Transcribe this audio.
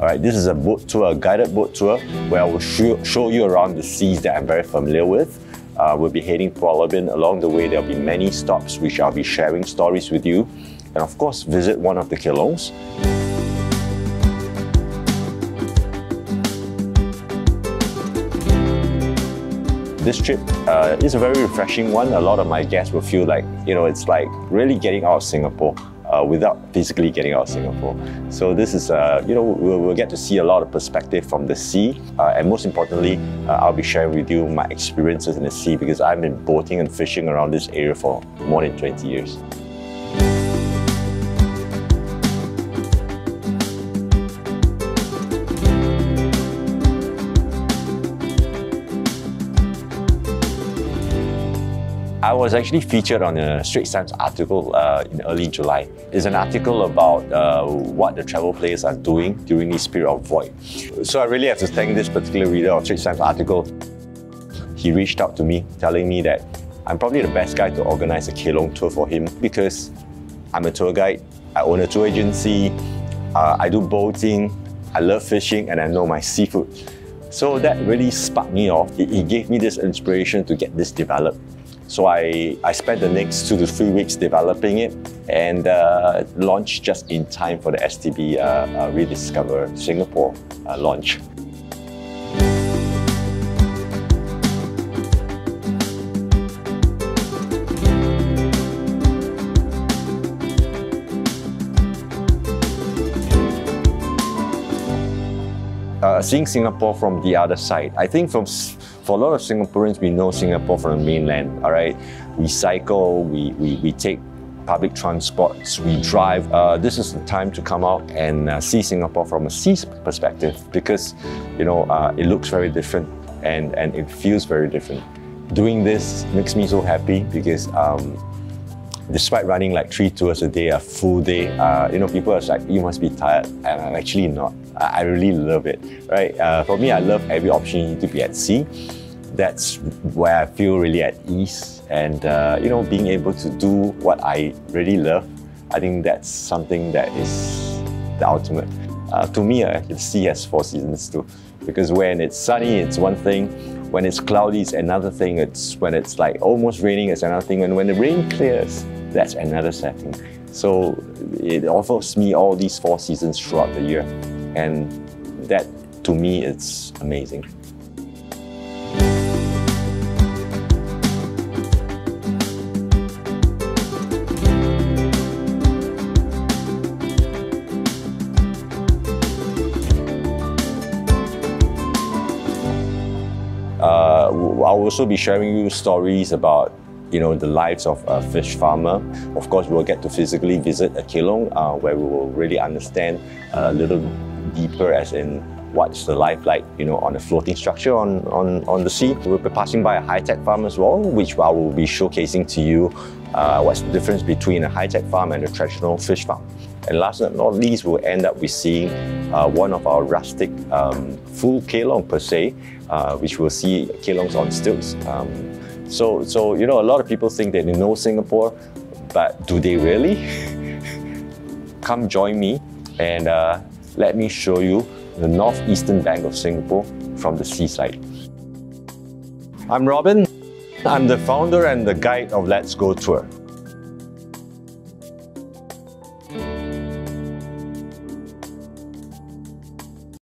Alright, this is a boat tour, a guided boat tour, where I will show you around the seas that I'm very familiar with. We'll be heading to Pulau Ubin. Along the way, there'll be many stops which I'll be sharing stories with you. And of course, visit one of the kelongs. This trip is a very refreshing one. A lot of my guests will feel like, it's like really getting out of Singapore without physically getting out of Singapore. So this is, we'll get to see a lot of perspective from the sea. And most importantly, I'll be sharing with you my experiences in the sea because I've been boating and fishing around this area for more than 20 years. I was actually featured on a Straits Times article in early July. It's an article about what the travel players are doing during this period of void. So I really have to thank this particular reader of Straits Times article. He reached out to me telling me that I'm probably the best guy to organize a Kelong tour for him because I'm a tour guide, I own a tour agency, I do boating, I love fishing, and I know my seafood. So that really sparked me off. He gave me this inspiration to get this developed. So I spent the next 2 to 3 weeks developing it and launched just in time for the STB Rediscover Singapore launch. Seeing Singapore from the other side, I think for a lot of Singaporeans, we know Singapore from the mainland, all right? We cycle, we take public transports, we drive. This is the time to come out and see Singapore from a sea perspective because, it looks very different and it feels very different. Doing this makes me so happy because despite running like 3 tours a day, a full day, people are like, you must be tired, and I'm actually not. I really love it, right? For me, I love every opportunity to be at sea. That's where I feel really at ease, and being able to do what I really love, I think that's something that is the ultimate. To me, the sea has 4 seasons too, because when it's sunny, it's one thing. When it's cloudy, it's another thing. When it's like almost raining, it's another thing. And when the rain clears, that's another setting. So it offers me all these 4 seasons throughout the year. And that, to me, it's amazing. I'll also be sharing you stories about the lives of a fish farmer. Of course, we'll get to physically visit a kelong where we will really understand a little deeper as in what's the life like, on a floating structure on the sea. We'll be passing by a high-tech farm as well, which I will be showcasing to you what's the difference between a high-tech farm and a traditional fish farm. And last but not least, we'll end up with seeing one of our rustic full kelong per se, which we'll see kelongs on stilts. So a lot of people think that they know Singapore, but do they really? Come join me and let me show you the northeastern bank of Singapore from the seaside. I'm Robin. I'm the founder and the guide of Let's Go Tour.